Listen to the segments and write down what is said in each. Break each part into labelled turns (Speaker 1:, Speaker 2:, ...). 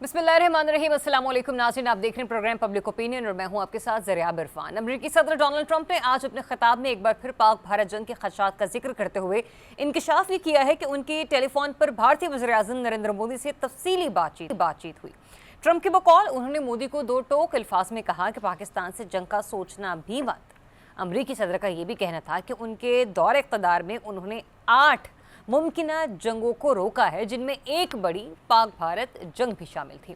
Speaker 1: बिस्मिल्लाहिर्रहमानिर्रहीम। अस्सलाम वालेकुम नाज़रीन, आप देख रहे हैं प्रोग्राम पब्लिक ओपिनियन और मैं हूं आपके साथ ज़रिया इरफान। अमेरिकी सदर डोनाल्ड ट्रंप ने आज अपने खिताब में एक बार फिर पाक भारत जंग के खदशात का जिक्र करते हुए इंकशाफ ये किया है कि उनकी टेलीफोन पर भारतीय वज़ीर-ए-आज़म नरेंद्र मोदी से तफसीली बातचीत हुई। ट्रंप के बकौल उन्होंने मोदी को दो टोक अल्फाज में कहा कि पाकिस्तान से जंग का सोचना भी मत। अमरीकी सदर का ये भी कहना था कि उनके दौर इक़्तिदार में उन्होंने 8 मुमकिना जंगों को रोका है, जिनमें एक बड़ी पाक भारत जंग भी शामिल थी।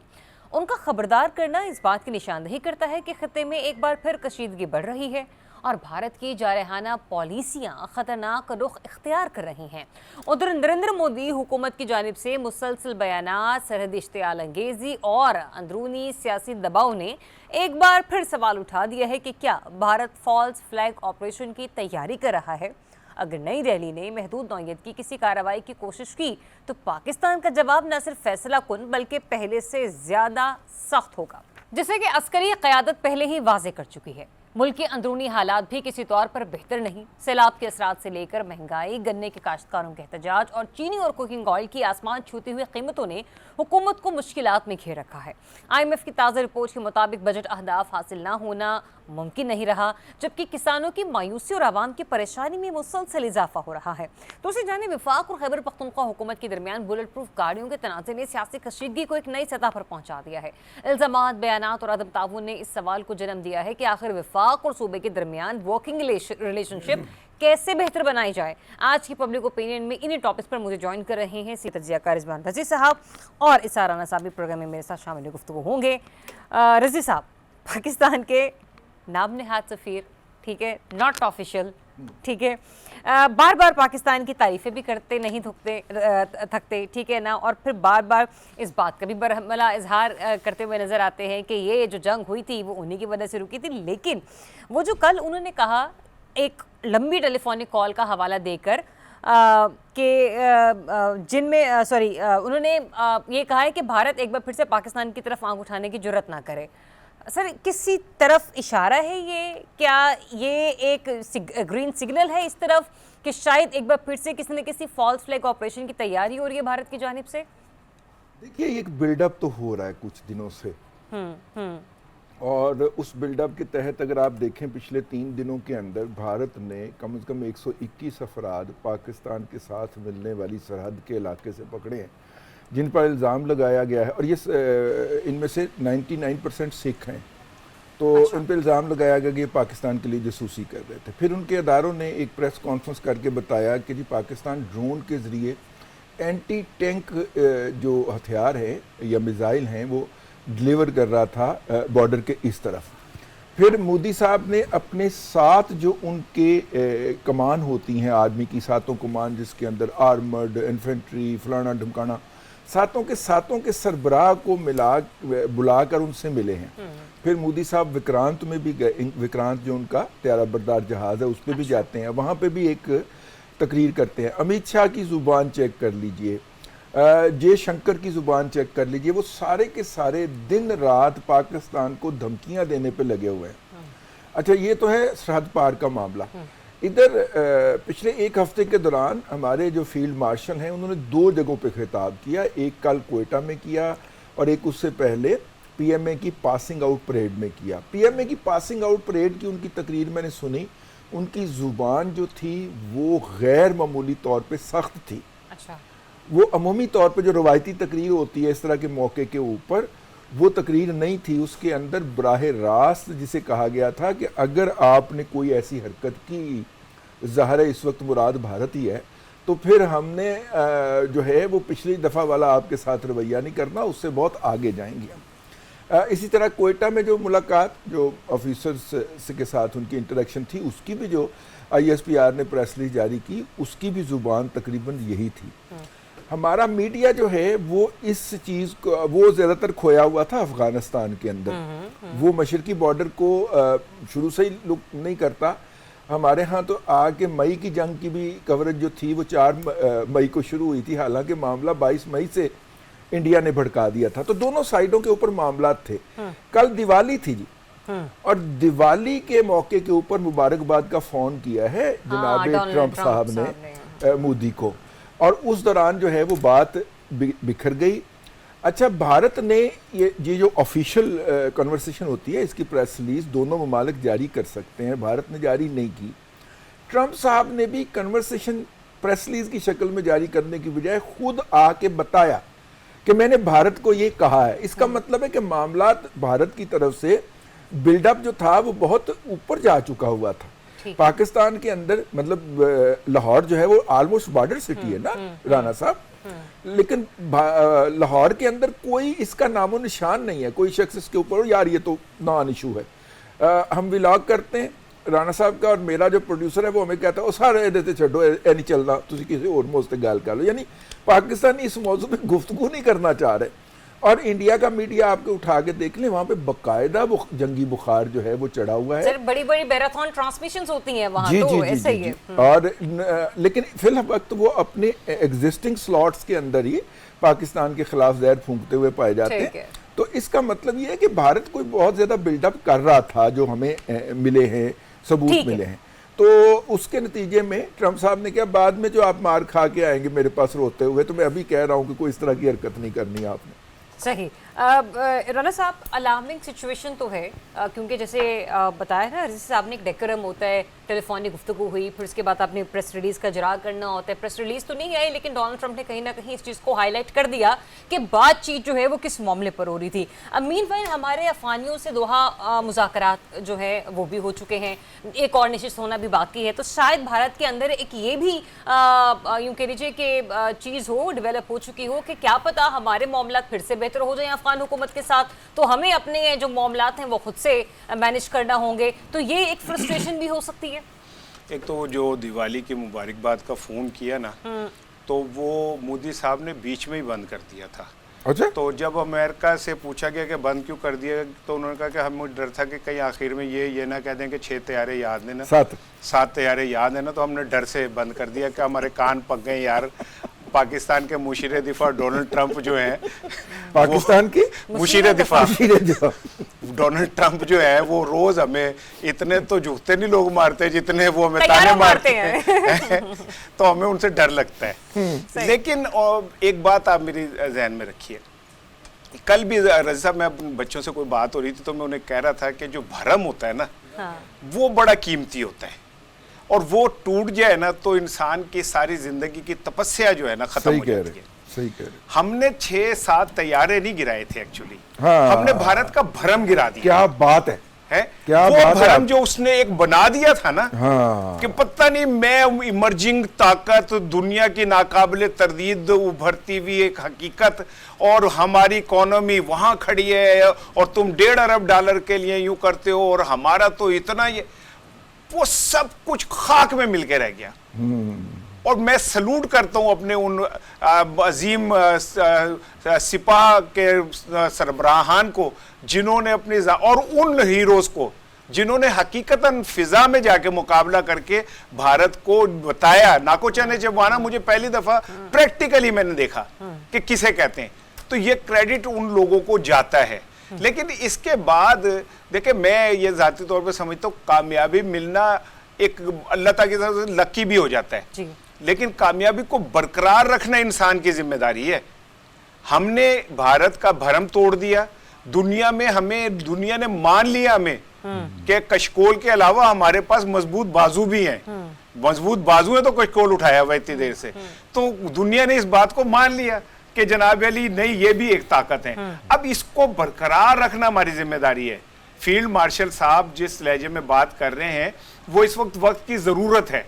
Speaker 1: उनका खबरदार करना इस बात की निशानदही करता है कि खित्ते में एक बार फिर कशीदगी बढ़ रही है और भारत की जारहाना पॉलिसियां खतरनाक रुख इख्तियार कर रही हैं। उधर नरेंद्र मोदी हुकूमत की जानिब से मुसलसल बयानात, सरहदी इश्तियाल अंगेजी और अंदरूनी सियासी दबाव ने एक बार फिर सवाल उठा दिया है कि क्या भारत फॉल्स फ्लैग ऑपरेशन की तैयारी कर रहा है। अगर नई दिल्ली ने महदूद नौयत की किसी कार्रवाई की कोशिश की तो पाकिस्तान का जवाब न सिर्फ फैसला कुन बल्कि पहले से ज्यादा सख्त होगा, जिसे कि अस्करी क़यादत पहले ही वाज़े कर चुकी है। मुल्क के अंदरूनी हालात भी किसी तौर पर बेहतर नहीं। सैलाब के असरात से लेकर महंगाई, गन्ने के काश्तकारों के एहतजाज और चीनी और कुकिंग ऑयल की आसमान छूती हुई कीमतों ने हुकूमत को मुश्किलात में घेर रखा है। IMF की ताज़ा रिपोर्ट के मुताबिक बजट अहदाफ हासिल ना होना मुमकिन नहीं रहा, जबकि किसानों की मायूसी और आवाम की परेशानी में मुसलसल इजाफा हो रहा है। दूसरी जानिब वफाक और खैबर पख्तूनख्वा हुकूमत के दरमियान बुलेट प्रूफ गाड़ियों के तनाज़े ने सियासी कशीदगी को एक नई सतह पर पहुंचा दिया है। इल्ज़ामात, बयानात और अदम ताउन ने इस सवाल को जन्म दिया है कि आखिर वफाक और सूबे के दरमियान वर्किंग रिलेशनशिप कैसे बेहतर बनाई जाए। आज की पब्लिक ओपिनियन में इन्हीं टॉपिक्स पर मुझे ज्वाइन कर रहे हैं तजियाकार रिजवान रजी साहब और इसारा नसाबी प्रोग्राम में मेरे साथ शामिल गुफ्तगू होंगे। रजी साहब, पाकिस्तान के नाम नहाद सफ़ीर, ठीक है, नॉट ऑफिशियल, ठीक है, बार बार पाकिस्तान की तारीफ़ें भी करते नहीं थकते, ठीक है ना, और फिर बार बार इस बात का भी बरहमला इजहार करते हुए नज़र आते हैं कि ये जो जंग हुई थी वो उन्हीं की वजह से रुकी थी। लेकिन वो जो कल उन्होंने कहा एक लंबी टेलीफोनिक कॉल का हवाला देकर कि जिनमें उन्होंने ये कहा है कि भारत एक बार फिर से पाकिस्तान की तरफ आंख उठाने की जुर्रत ना करे। सर, किसी तरफ इशारा है ये? क्या ये एक ग्रीन सिग्नल है इस तरफ कि शायद एक बार फिर से किसी न किसी फॉल्स फ्लैग ऑपरेशन की तैयारी हो रही है भारत की जानिब से?
Speaker 2: देखिए, एक बिल्डअप तो हो रहा है कुछ दिनों से। और उस बिल्डअप के तहत अगर आप देखें, पिछले 3 दिनों के अंदर भारत ने कम से कम 121 अफराद पाकिस्तान के साथ मिलने वाली सरहद के इलाके से पकड़े हैं, जिन पर इल्ज़ाम लगाया गया है। और ये इनमें से 99% सिख हैं। तो उन पर इल्ज़ाम लगाया गया कि ये पाकिस्तान के लिए जासूसी कर रहे थे। फिर उनके अदारों ने एक प्रेस कॉन्फ्रेंस करके बताया कि जी पाकिस्तान ड्रोन के ज़रिए एंटी टैंक जो हथियार हैं या मिज़ाइल हैं वो डिलीवर कर रहा था बॉर्डर के इस तरफ। फिर मोदी साहब ने अपने साथ जो उनके कमान होती हैं आर्मी की, सातों कमान जिसके अंदर आर्मर्ड, इन्फेंट्री, फलाना ढमकाना, सातों के सरबराह को बुलाकर उनसे मिले हैं। फिर मोदी साहब विक्रांत में भी गए। विक्रांत जो उनका त्यारा बरदार जहाज़ है उस पर भी जाते हैं, वहाँ पे भी एक तकरीर करते हैं। अमित शाह की ज़ुबान चेक कर लीजिए, जयशंकर की ज़ुबान चेक कर लीजिए, वो सारे के सारे दिन रात पाकिस्तान को धमकियाँ देने पे लगे हुए हैं। अच्छा, ये तो है सरहद पार का मामला। इधर पिछले एक हफ्ते के दौरान हमारे जो फील्ड मार्शल हैं उन्होंने 2 जगहों पे खिताब किया। एक कल कोयटा में किया और एक उससे पहले PMA की पासिंग आउट परेड में किया। PMA की पासिंग आउट परेड की उनकी तकरीर मैंने सुनी। उनकी ज़ुबान जो थी वो गैर मामूली तौर पे सख्त थी। अच्छा। वो अमूमी तौर पे जो रवायती तकरीर होती है इस तरह के मौके के ऊपर, वो तकरीर नहीं थी। उसके अंदर बराह रास्त जिसे कहा गया था कि अगर आपने कोई ऐसी हरकत की, ज़ाहिर है इस वक्त मुराद भारत ही है, तो फिर हमने जो है वो पिछली दफ़ा वाला आपके साथ रवैया नहीं करना, उससे बहुत आगे जाएंगे हम। इसी तरह कोयटा में जो मुलाकात, जो ऑफिसर्स के साथ उनकी इंटरेक्शन थी, उसकी भी जो ISPR ने प्रेस रिलीज जारी की, उसकी भी ज़ुबान तकरीबन यही थी। हमारा मीडिया जो है वो इस चीज़ को, वो ज़्यादातर खोया हुआ था अफ़गानिस्तान के अंदर। वो मशरकी बॉर्डर को शुरू से ही लुक नहीं करता। हमारे यहाँ तो आके मई की जंग की भी कवरेज जो थी वो 4 मई को शुरू हुई थी, हालांकि मामला 22 मई से इंडिया ने भड़का दिया था। तो दोनों साइडों के ऊपर मामला थे। कल दिवाली थी जी, और दिवाली के मौके के ऊपर मुबारकबाद का फ़ोन किया है जनाब ट्रंप साहब ने मोदी को, और उस दौरान जो है वो बात बिखर गई। अच्छा, भारत ने ये जो ऑफिशियल कन्वर्सेशन होती है, इसकी प्रेस रिलीज दोनों ममालिक जारी कर सकते हैं, भारत ने जारी नहीं की। ट्रंप साहब ने भी कन्वर्सेशन प्रेस रिलीज की शक्ल में जारी करने की बजाय खुद आके बताया कि मैंने भारत को ये कहा है। इसका मतलब है कि मामला भारत की तरफ से बिल्डअप जो था वो बहुत ऊपर जा चुका हुआ था। पाकिस्तान के अंदर मतलब लाहौर जो है वो ऑलमोस्ट बॉर्डर सिटी है ना राना साहब, लेकिन लाहौर के अंदर कोई इसका नामो निशान नहीं है, कोई शख्स इसके ऊपर यार ये तो नॉन इशू है। हम व्लॉग करते हैं, राना साहब का और मेरा जो प्रोड्यूसर है वो हमें कहता है ओ सारे ਇਹਦੇ ਛੱਡੋ ਇਹ नहीं चलना, तुसी किसी और मौजूद से गल कर लो। यानी पाकिस्तानी इस मौजू में गुफ्तगू नहीं करना चाह रहे। और इंडिया का मीडिया आपके उठा के देख लें, वहाँ पे बकायदा जंगी बुखार जो है वो चढ़ा हुआ है।
Speaker 1: बड़ी बड़ी मैराथन ट्रांसमिशंस होती हैं वहाँ,
Speaker 2: जी,
Speaker 1: तो
Speaker 2: जी,
Speaker 1: ऐसा ही
Speaker 2: जी,
Speaker 1: है।
Speaker 2: और लेकिन फिलहाल वक्त वो अपने एग्जिस्टिंग स्लॉट्स के अंदर ही पाकिस्तान के खिलाफ जहर फूंकते हुए पाए जाते हैं। तो इसका मतलब ये है कि भारत कोई बहुत ज्यादा बिल्डअप कर रहा था, जो हमें मिले हैं सबूत मिले हैं। तो उसके नतीजे में ट्रंप साहब ने कहा बाद में जो आप मार खा के आएंगे मेरे पास रोते हुए, तो मैं अभी कह रहा हूँ कि कोई इस तरह की हरकत नहीं करनी आपने।
Speaker 1: सही। राना साहब, अलार्मिंग सिचुएशन तो है, क्योंकि जैसे बताया ना रज़ी साहब ने, एक डेकोरम होता है, टेलीफोनिक गुफ्तगू हुई, फिर उसके बाद आपने प्रेस रिलीज़ का इजरा करना होता है। प्रेस रिलीज़ तो नहीं आई, लेकिन डोनाल्ड ट्रंप ने कहीं ना कहीं इस चीज़ को हाईलाइट कर दिया कि बातचीत जो है वो किस मामले पर हो रही थी। मीनवाइल हमारे अफगानियों से दोहा मुज़ाकरात जो है वो भी हो चुके हैं, एक और नशिस्त होना भी बाकी है। तो शायद भारत के अंदर एक ये भी यूँ कह लीजिए कि चीज़ हो, डेवलप हो चुकी हो कि क्या पता हमारे मामला फिर से बेहतर हो जाए अफगान हुकूमत के साथ, तो हमें अपने जो मामलात हैं वो खुद से मैनेज करना होंगे। तो ये एक फ्रस्ट्रेशन भी हो सकती है।
Speaker 3: एक तो जो दिवाली की मुबारकबाद का फ़ोन किया ना, तो वो मोदी साहब ने बीच में ही बंद कर दिया था।
Speaker 2: अच्छा?
Speaker 3: तो जब अमेरिका से पूछा गया कि बंद क्यों कर दिया, तो उन्होंने कहा कि हमें डर था कि कहीं आखिर में ये ना कह दें कि 6 तैयारे याद है ना, 7 तैयारे याद है ना, तो हमने डर से बंद कर दिया कि हमारे कान पक गए यार। पाकिस्तान के मुशीर दिफा डोनाल्ड ट्रंप जो है,
Speaker 2: पाकिस्तान की
Speaker 3: मुशीर दिफा डोनाल्ड ट्रंप जो है वो रोज हमें इतने तो जूते नहीं लोग मारते जितने वो हमें ताने मारते हैं तो हमें उनसे डर लगता है। लेकिन एक बात आप मेरी जहन में रखिए, कल भी रज़ी साहब, मैं अपने बच्चों से कोई बात हो रही थी तो मैं उन्हें कह रहा था कि जो भरम होता है ना, वो बड़ा कीमती होता है, और वो टूट जाए ना तो इंसान की सारी जिंदगी की तपस्या जो है ना खत्म हो जाती है।
Speaker 2: सही कह रहे।
Speaker 3: हमने 6-7 तैयारे नहीं गिराए थे एक्चुअली, हमने भारत का भरम गिरा दिया।
Speaker 2: क्या बात है क्या
Speaker 3: वो
Speaker 2: बात
Speaker 3: भरम जो उसने एक बना दिया था ना, कि पता नहीं मैं इमर्जिंग ताकत, दुनिया की नाकाबिले तरदीद उभरती हुई एक हकीकत, और हमारी इकोनॉमी वहां खड़ी है और तुम $1.5 अरब के लिए यूं करते हो, और हमारा तो इतना, ये वो सब कुछ खाक में मिल के रह गया। और मैं सलूट करता हूं अपने उन अजीम सिपाह के सरबराहान को जिन्होंने अपनी, और उन हीरोज को जिन्होंने हकीकतन फिजा में जाके मुकाबला करके भारत को बताया। नाकोचा ने जब आना, मुझे पहली दफा प्रैक्टिकली मैंने देखा कि किसे कहते हैं, तो ये क्रेडिट उन लोगों को जाता है। लेकिन इसके बाद देखिए, मैं ये जाती तौर पे समझता हूँ कामयाबी मिलना एक अल्लाह ताला की तरफ से लकी भी हो जाता है जी। लेकिन कामयाबी को बरकरार रखना इंसान की जिम्मेदारी है। हमने भारत का भरम तोड़ दिया, दुनिया में हमें, दुनिया ने मान लिया हमें कि कशकोल के अलावा हमारे पास मजबूत बाजू भी हैं। मजबूत बाजू है तो कशकोल उठाया हुआ इतनी देर से, तो दुनिया ने इस बात को मान लिया कि जनाब अली नहीं, ये भी एक ताकत है। अब इसको बरकरार रखना हमारी जिम्मेदारी है। फील्ड मार्शल साहब जिस लहजे में बात कर रहे हैं, वो इस वक्त की जरूरत है।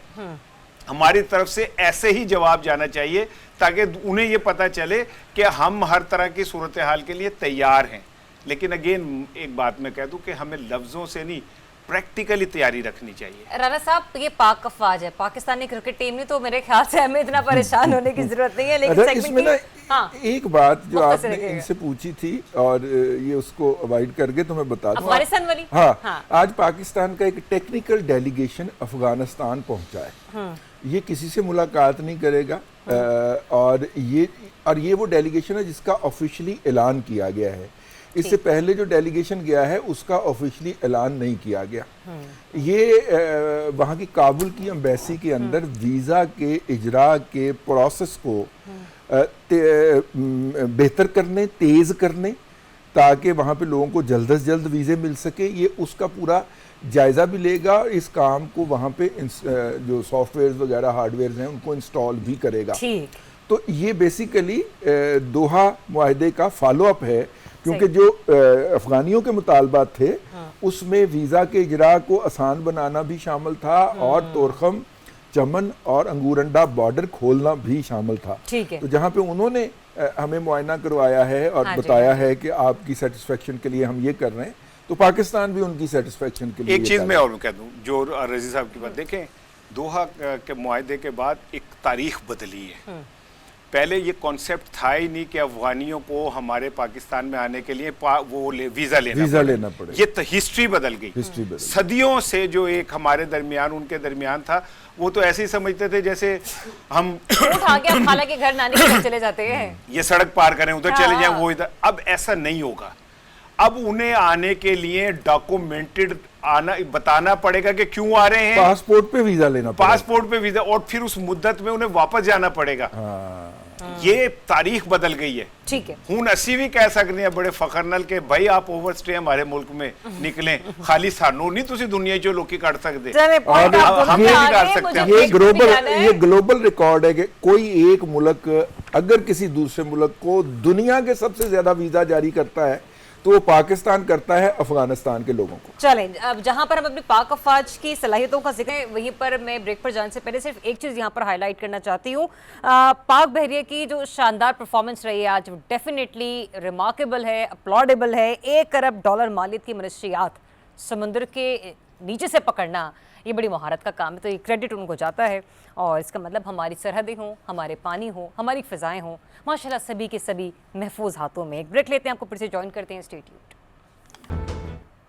Speaker 3: हमारी तरफ से ऐसे ही जवाब जाना चाहिए ताकि उन्हें ये पता चले कि हम हर तरह की सूरत हाल के लिए तैयार हैं। लेकिन अगेन एक बात मैं कह दूं कि हमें लफ्जों से नहीं, प्रैक्टिकली तैयारी रखनी चाहिए।
Speaker 1: राणा साहब, ये पाक अफवाज है, पाकिस्तानी क्रिकेट टीम ने, तो मेरे ख्याल से हमें इतना परेशान होने की जरूरत नहीं है। लेकिन
Speaker 2: इसमें ना एक बात जो आपने इनसे पूछी थी और ये उसको अवॉइड करके तो मैं बता दूं,
Speaker 1: अफगानिस्तान वाली।
Speaker 2: हाँ, आज पाकिस्तान का एक टेक्निकल डेलीगेशन अफगानिस्तान पहुंचा है। ये किसी से मुलाकात नहीं करेगा, और ये वो डेलीगेशन है जिसका ऑफिशियली ऐलान किया गया है। इससे पहले जो डेलीगेशन गया है उसका ऑफिशियली ऐलान नहीं किया गया। ये वहाँ की काबुल की एम्बेसी के अंदर वीज़ा के इजरा के प्रोसेस को बेहतर करने, तेज़ करने, ताकि वहाँ पे लोगों को जल्द से जल्द वीज़े मिल सके, ये उसका पूरा जायज़ा भी लेगा। इस काम को वहाँ पे जो सॉफ्टवेयर वगैरह हार्डवेयर हैं उनको इंस्टॉल भी करेगा। तो ये बेसिकली दोहा मुआहदे का फॉलो अप है, क्योंकि जो अफगानियों के मुतालबात थे उसमें वीज़ा के इजरा को आसान बनाना भी शामिल था और तोरखम, चमन और अंगूरंडा बॉर्डर खोलना भी शामिल था। तो जहाँ पे उन्होंने हमें मुआयना करवाया है और बताया है कि आपकी सेटिस्फेक्शन के लिए हम ये कर रहे हैं, तो पाकिस्तान भी उनकी सेटिस्फेक्शन के लिए।
Speaker 3: एक चीज़ मैं और कह दूं, जो रजी साहब की बात देखें, दोहा के मुआहदे के बाद एक तारीख बदली है। पहले ये कॉन्सेप्ट था ही नहीं कि अफगानियों को हमारे पाकिस्तान में आने के लिए वीज़ा लेना पड़े। ये तो हिस्ट्री बदल गई। सदियों से जो एक हमारे दरमियान, उनके दरमियान था, वो तो ऐसे ही समझते थे जैसे हम
Speaker 1: खाला के घर नानी के घर चले जाते हैं,
Speaker 3: ये सड़क पार करें उधर चले जाएं वो इधर। अब ऐसा नहीं होगा। अब उन्हें आने के लिए डॉक्यूमेंटेड आना, बताना पड़ेगा कि क्यों आ रहे हैं,
Speaker 2: पासपोर्ट पे वीजा लेना पड़ेगा,
Speaker 3: पासपोर्ट पे वीजा, और फिर उस मुद्दत में उन्हें वापस जाना पड़ेगा। ये तारीख बदल गई है।
Speaker 1: ठीक है,
Speaker 3: हूं असी भी कह सकते हैं बड़े फखर नाल के भाई आप ओवरस्टे हमारे मुल्क में निकले, खाली सानू नहीं तुसी दुनिया चो लोकी काट सकते,
Speaker 2: हम भी कर सकते हैं। ये ग्लोबल रिकॉर्ड है कि कोई एक मुल्क अगर किसी दूसरे मुल्क को दुनिया के सबसे ज्यादा वीजा जारी करता है तो वो पाकिस्तान करता है अफगानिस्तान के लोगों को।
Speaker 1: चलें, अब जहां पर हम अपनी पाक अफवाज की सलाहियतों का जिक्र है, वहीं पर मैं ब्रेक पर जाने से पहले सिर्फ एक चीज़ यहां पर हाईलाइट करना चाहती हूँ। पाक बहरिया की जो शानदार परफॉर्मेंस रही है आज, डेफिनेटली रिमार्केबल है, अपलॉडेबल है। $1 अरब मालियत की मनशियात समुद्र के नीचे से पकड़ना, ये बड़ी महारत का काम है, तो ये क्रेडिट उनको जाता है। और इसका मतलब हमारी सरहदें हों, हमारे पानी हो, हमारी फ़िज़ाएँ हों, माशाल्लाह सभी के सभी महफूज हाथों में। एक ब्रेक लेते हैं, आपको फिर से ज्वाइन करते हैं। स्टे ट्यून्ड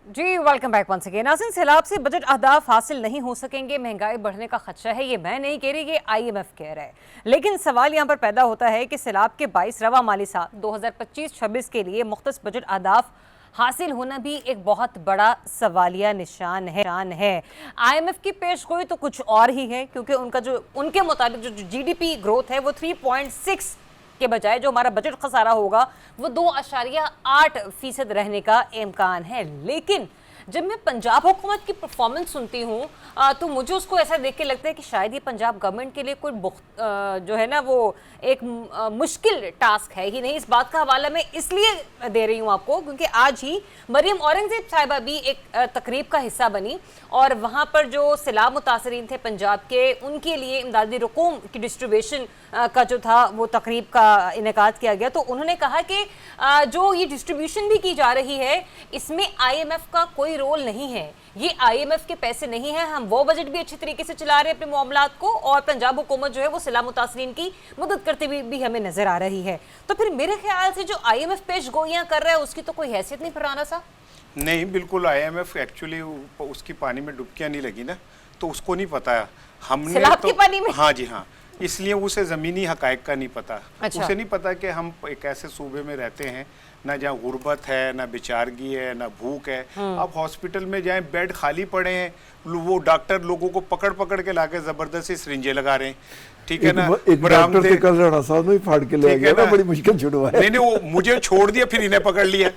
Speaker 1: जी, वेलकम बैक वंस अगेन। नाज़रीन, सैलाब से बजट अहदाफ हासिल नहीं हो सकेंगे, महंगाई बढ़ने का खदशा है, ये मैं नहीं कह रही, ये IMF कह रहा है। लेकिन सवाल यहाँ पर पैदा होता है कि सैलाब के 22 रवा माली साल 2025-26 के लिए मुख्तस बजट अहदाफ हासिल होना भी एक बहुत बड़ा सवालिया निशान है। IMF की पेशगोई तो कुछ और ही है, क्योंकि उनके मुताबिक जो GDP ग्रोथ है वो 3.6 के बजाय जो हमारा बजट खसारा होगा वो 2.8% रहने का इम्कान है। लेकिन जब मैं पंजाब हुकूमत की परफॉर्मेंस सुनती हूँ तो मुझे उसको ऐसा देख के लगता है कि शायद ये पंजाब गवर्नमेंट के लिए कोई जो है ना वो एक मुश्किल टास्क है ही नहीं। इस बात का हवाला मैं इसलिए दे रही हूँ आपको क्योंकि आज ही मरियम औरंगजेब साहिबा भी एक तकरीब का हिस्सा बनी और वहाँ पर जो सैलाब मुतासरीन थे पंजाब के, उनके लिए इमदादी रकूम की डिस्ट्रीब्यूशन का जो था वो तकरीब का इनेकाद किया गया। तो उन्होंने कहा कि जो ये डिस्ट्रीब्यूशन भी की जा रही है इसमें IMF का कोई रोल नहीं है, ये IMF के पैसे नहीं है, हम वो बजट भी अच्छी तरीके से चला रहे हैं अपने मामलात को और पंजाब हुकूमत जो है वो सैलाब मुतासरीन की मदद करते हुए भी हमें नजर आ रही है। तो फिर मेरे ख्याल से जो IMF पेश गोइयां कर रहा है उसकी तो कोई हैसियत नहीं फराना सा।
Speaker 3: नहीं, बिल्कुल IMF एक्चुअली उसकी पानी में डुबकियां नहीं लगी ना, तो उसको नहीं पता। हमने
Speaker 1: सैलाब के पानी में,
Speaker 3: हाँ जी हाँ, इसलिए उसे ज़मीनी हकायक का नहीं पता। अच्छा। उसे नहीं पता कि हम एक ऐसे सूबे में रहते हैं ना जहाँ गुर्बत है, ना बेचारगी है, ना भूख है। अब हॉस्पिटल में जाएं, बेड खाली पड़े हैं, वो डॉक्टर लोगों को पकड़ पकड़ के लाके जबरदस्ती सिरिंजे लगा रहे हैं, ठीक है ना।
Speaker 2: एक डॉक्टर थे कल राणा साहब ने फाड़ के ले गया ना, बड़ी मुश्किल छुड़वाया।
Speaker 3: नहीं, वो मुझे छोड़ दिया, फिर इन्हें पकड़ लिया।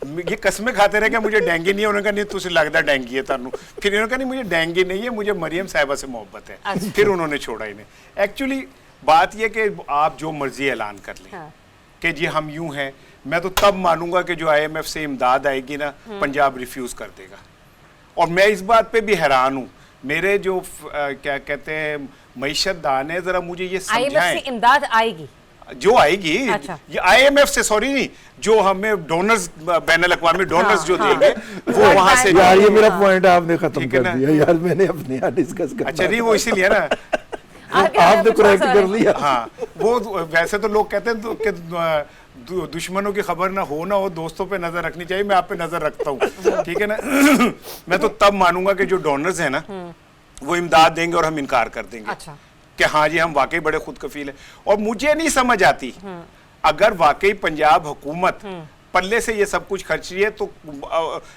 Speaker 3: ये कसमें खाते रहे कि मुझे डेंगू नहीं है, उन्होंने कहा नहीं तुझे लगता डेंगू है तानू, फिर इन्होंने कहा नहीं मुझे डेंगू नहीं है, मुझे मरियम साहिबा से मोहब्बत है। अच्छा। फिर उन्होंने छोड़ा इन्हें। एक्चुअली बात यह कि आप जो मर्जी ऐलान कर लें कि जी हम यूं हैं, मैं तो तब मानूंगा कि जो IMF से इमदाद आएगी ना पंजाब रिफ्यूज कर देगा। और मैं इस बात पे भी हैरान हूँ, मेरे जो क्या कहते हैं मईशत दान है, जरा मुझे ये समझाएं।
Speaker 1: IMF से इमदाद आएगी
Speaker 3: जो आएगी। अच्छा। ये IMF से, सॉरी नहीं, जो हमें डोनर्स बैनुल अक़वामी डोनर्स जो देंगे वो वहां से।
Speaker 2: यार ये मेरा पॉइंट आपने खत्म कर दिया यार, मैंने अपने यहाँ डिस्कस कर।
Speaker 3: अच्छा नहीं, वो इसीलिए ना
Speaker 2: आपने करेक्ट कर लिया।
Speaker 3: हाँ, वो वैसे तो लोग कहते हैं कि दुश्मनों की खबर ना हो दोस्तों पे नजर रखनी चाहिए, मैं आप पे नजर रखता हूँ, ठीक है ना। मैं तो तब मानूंगा कि जो डोनर्स है ना वो इमदाद देंगे और हम इनकार कर देंगे। अच्छा। कि हाँ जी हम वाकई बड़े खुद कफील है। और मुझे नहीं समझ आती, अगर वाकई पंजाब हुकूमत पल्ले से ये सब कुछ खर्च रही है, तो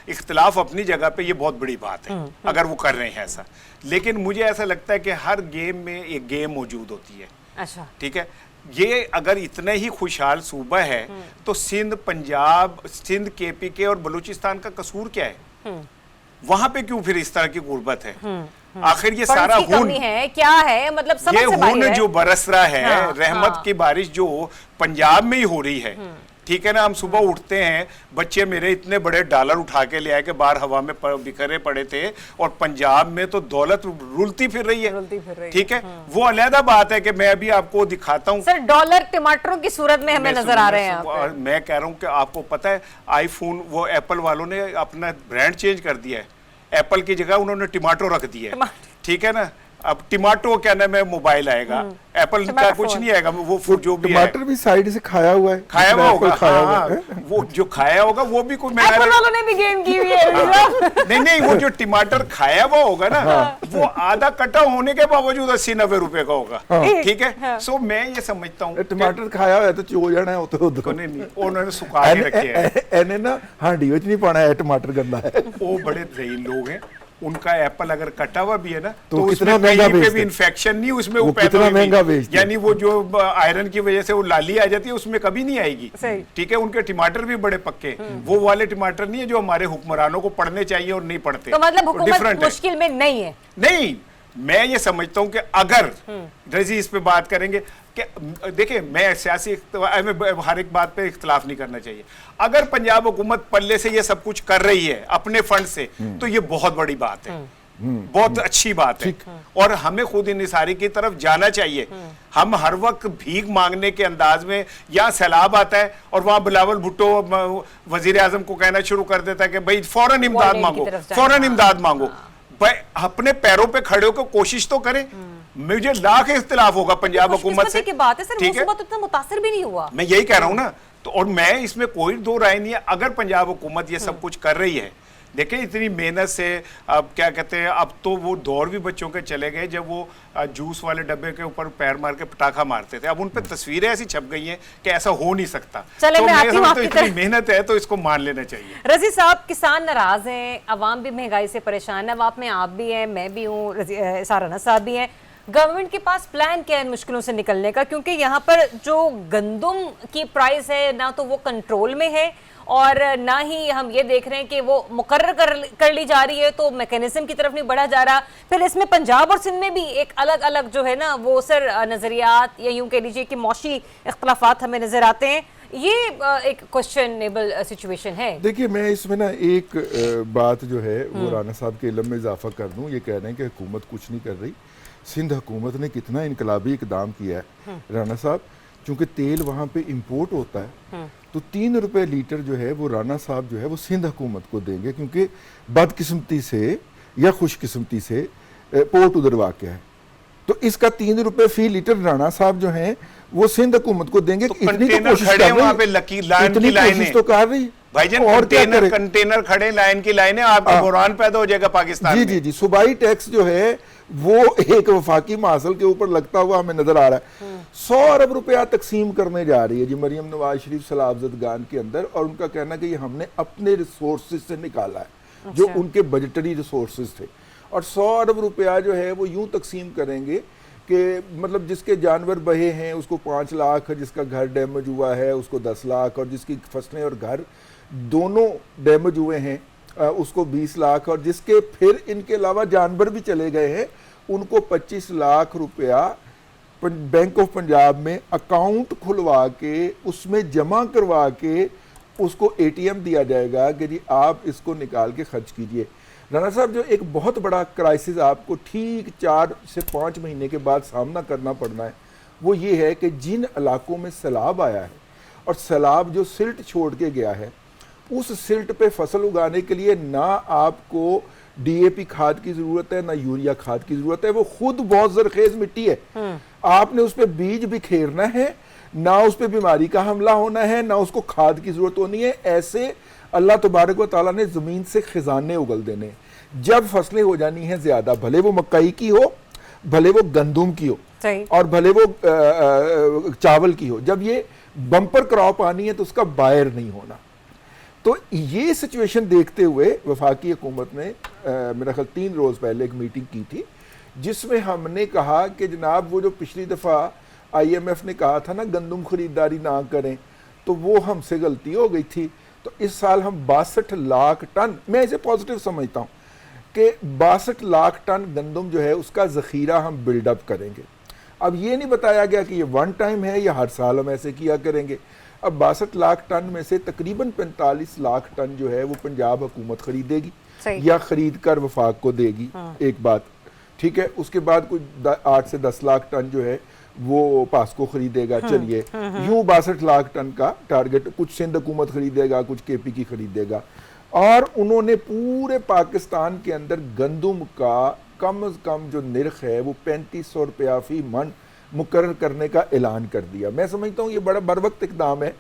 Speaker 3: इख्तिलाफ अपनी जगह पे ये बहुत बड़ी बात है अगर वो कर रहे हैं ऐसा। लेकिन मुझे ऐसा लगता है कि हर गेम में एक गेम मौजूद होती है।
Speaker 1: अच्छा,
Speaker 3: ठीक है, ये अगर इतने ही खुशहाल सूबा है तो सिंध, पंजाब, सिंध, केपीके और बलूचिस्तान का कसूर क्या है? वहां पे क्यों फिर इस तरह की गुर्बत है? आखिर ये सारा खून
Speaker 1: है क्या है, मतलब समझ
Speaker 3: ये
Speaker 1: से बाहर
Speaker 3: खून
Speaker 1: है।
Speaker 3: जो बरस रहा है,
Speaker 1: हाँ,
Speaker 3: रहमत की बारिश जो पंजाब में ही हो रही है, ठीक है ना। हम सुबह उठते हैं, बच्चे मेरे इतने बड़े डॉलर उठा के ले आए कि बाहर हवा में बिखरे पड़े थे, और पंजाब में तो दौलत रुलती फिर रही है। ठीक है, वो अलहदा बात है कि मैं अभी आपको दिखाता हूँ।
Speaker 1: सर, डॉलर टमाटरों की सूरत में हमें नजर आ रहे हैं यहाँ पे।
Speaker 3: मैं कह रहा हूँ कि आपको पता है, आईफोन, वो एप्पल वालों ने अपना ब्रांड चेंज कर दिया है। एप्पल की जगह उन्होंने टमाटो रख दिया है, ठीक है ना। अब टमाटो क्या नाम है, मोबाइल आएगा, एप्पल का कुछ नहीं आएगा। वो जो भी
Speaker 2: टमाटर भी साइड से खाया हुआ है,
Speaker 3: खाया हुआ होगा।
Speaker 2: हाँ,
Speaker 3: वो जो खाया होगा वो भी कोई
Speaker 1: एप्पल वालों ने भी गेम की हुई है।
Speaker 3: नहीं, वो जो टमाटर खाया हुआ होगा ना, वो आधा कटा होने के बावजूद 80-90 रुपए का होगा। ठीक है, सो मैं ये समझता हूँ
Speaker 2: टमाटर खाया हुआ है तो चो जाना है,
Speaker 3: नहीं, उन्होंने सुखा के रखे हैं।
Speaker 2: एने ना हांडी विच नहीं पाना है, टमाटर गंदा है।
Speaker 3: वो बड़े ज़हीन लोग हैं, उनका एप्पल अगर कटा हुआ भी है ना,
Speaker 2: तो
Speaker 3: उसमें कहीं पे भी इन्फेक्शन नहीं, उसमें वो पैदा
Speaker 2: कितना महंगा बेचते,
Speaker 3: यानी वो जो आयरन की वजह से वो लाली आ जाती है, उसमें कभी नहीं आएगी। ठीक है, उनके टमाटर भी बड़े पक्के, वो वाले टमाटर नहीं है जो हमारे हुक्मरानों को पढ़ने चाहिए और नहीं पढ़ते।
Speaker 1: तो मतलब हुकूमत मुश्किल में नहीं है।
Speaker 3: नहीं, मैं ये समझता हूं कि अगर रजी इस पे बात करेंगे कि देखिए, मैं सियासी हर एक बात पे इख्तिलाफ नहीं करना चाहिए। अगर पंजाब हुकूमत पल्ले से ये सब कुछ कर रही है अपने फंड से, तो ये बहुत बड़ी बात है, बहुत अच्छी बात है, और हमें खुद इंसारी की तरफ जाना चाहिए। हम हर वक्त भीख मांगने के अंदाज में, यहाँ सैलाब आता है और वहां बिलावल भुट्टो वजीर आजम को कहना शुरू कर देता है कि भाई फौरन इमदाद मांगो, फौरन इमदाद मांगो। अपने पैरों पे खड़े होकर कोशिश तो करें। मुझे लाख इख्तिलाफ होगा पंजाब हुकूमत से,
Speaker 1: की बात है सर,
Speaker 3: ठीक है,
Speaker 1: वो इतना मुतासिर भी नहीं हुआ।
Speaker 3: मैं यही कह रहा हूं ना, तो और मैं इसमें कोई दो राय नहीं है। अगर पंजाब हुकूमत ये सब कुछ कर रही है, देखिए इतनी मेहनत से, अब क्या कहते हैं, अब तो वो दौर भी बच्चों के चले गए जब वो जूस वाले डब्बे के ऊपर पैर मार के पटाखा मारते थे। अब उन पे तस्वीरें ऐसी छप गई हैं कि ऐसा हो नहीं सकता।
Speaker 1: चले,
Speaker 3: तो
Speaker 1: मैं
Speaker 3: इतनी मेहनत है तो इसको मान लेना चाहिए।
Speaker 1: रजी साहब, किसान नाराज हैं, अवाम भी महंगाई से परेशान है, अवाम में आप भी हैं, मैं भी हूँ, साराना साहब भी हैं। गवर्नमेंट के पास प्लान क्या है इन मुश्किलों से निकलने का? क्योंकि यहाँ पर जो गंदुम की प्राइस है ना, तो वो कंट्रोल में है, और ना ही हम ये देख रहे हैं कि वो मुकर्रर कर ली जा रही है, तो मैकेनिज्म की तरफ नहीं बढ़ा जा रहा। फिर इसमें पंजाब और सिंध में भी एक अलग अलग जो है ना, वो सर नज़रियात, या यूं कह लीजिए कि मौशी इख्तलाफात हमें नज़र आते हैं। ये एक क्वेश्चनेबल सिचुएशन है।
Speaker 2: देखिए, मैं इसमें ना एक बात जो है वो राना साहब के इल्म में इजाफा कर दूं। ये कह रहे हैं कि हुकूमत कुछ नहीं कर रही। सिंध हुकूमत ने कितना इनकलाबी इकदाम किया है राना साहब, चूंकि तेल वहाँ पे इंपोर्ट होता है, तो 3 रुपए लीटर जो है वो राना साहब जो है वो सिंध हुकूमत को देंगे, क्योंकि बदकिस्मती से या खुशकिस्मती से पोर्ट उधर वाक़ है। तो इसका 3 रुपए फी लीटर राना साहब जो हैं वो सिंध हुकूमत को देंगे।
Speaker 3: तो इतनी तो कोशिश कर रही, वहाँ पे इतनी कोशिश
Speaker 2: तो कर रही
Speaker 3: भाईजान, और कंटेनर खड़े, लाइन की लाइनें, आपका बुरान पैदा हो जाएगा पाकिस्तान में।
Speaker 2: जी, सूबाई टैक्स जो है वो एक वफाकी मासल के ऊपर लगता हुआ हमें नजर आ रहा है। 100 अरब रुपया तकसीम करने जा रही है जी मरियम नवाज शरीफ सलाबजदगान के अंदर, और उनका कहना कि ये हमने अपने रिसोर्सेज से निकाला है, जो उनके बजटरी रिसोर्सेज थे। और 100 अरब रुपया जो है वो यूं तकसीम करेंगे कि मतलब जिसके जानवर बहे हैं उसको 5 लाख, जिसका घर डैमेज हुआ है उसको 10 लाख, और जिसकी फसलें और घर दोनों डैमेज हुए हैं उसको 20 लाख, और जिसके फिर इनके अलावा जानवर भी चले गए हैं उनको 25 लाख रुपया बैंक ऑफ पंजाब में अकाउंट खुलवा के उसमें जमा करवा के उसको ATM दिया जाएगा कि जी आप इसको निकाल के खर्च कीजिए। राना साहब, जो एक बहुत बड़ा क्राइसिस आपको ठीक 4 से 5 महीने के बाद सामना करना पड़ना है, वो ये है कि जिन इलाकों में सैलाब आया है और सैलाब जो सिल्ट छोड़ के गया है, उस सिल्ट पे फसल उगाने के लिए ना आपको DAP खाद की जरूरत है ना यूरिया खाद की जरूरत है, वो खुद बहुत जरखेज मिट्टी है। आपने उस पर बीज बिखेरना है, ना उस पर बीमारी का हमला होना है, ना उसको खाद की जरूरत होनी है। ऐसे अल्लाह तबारक व तआला ने जमीन से खजाने उगल देने। जब फसलें हो जानी हैं ज्यादा, भले वो मकई की हो, भले वो गंदुम की हो, और भले वो चावल की हो, जब ये बम्पर क्रॉप आनी है तो उसका बायर नहीं होना, तो ये सिचुएशन देखते हुए वफाकी हुकूमत ने मेरा ख्याल 3 रोज़ पहले एक मीटिंग की थी, जिसमें हमने कहा कि जनाब वो जो पिछली दफ़ा IMF ने कहा था ना गंदम खरीदारी ना करें, तो वो हमसे गलती हो गई थी। तो इस साल हम 62 लाख टन, मैं इसे पॉजिटिव समझता हूँ कि 62 लाख टन गंदम जो है उसका ज़ख़ीरा हम बिल्डअप करेंगे। अब ये नहीं बताया गया कि ये वन टाइम है या हर साल हम ऐसे किया करेंगे। अब 62 लाख टन में से तकरीबन 45 लाख टन जो है वो पंजाब हुकूमत खरीदेगी या खरीद कर वफाक को देगी। एक बात ठीक है, उसके बाद कुछ 8 से 10 लाख टन जो है वो पास्को खरीदेगा। चलिए यूं 62 लाख टन का टारगेट, कुछ सिंध हुकूमत खरीदेगा, कुछ KP की खरीदेगा। और उन्होंने पूरे पाकिस्तान के अंदर गंदम का कम अज कम जो निर्ख है वो 3500 रुपया फी मन मुकर्रर करने का ऐलान कर दिया। मैं समझता हूँ ये बड़ा बरवक्त इकदाम है,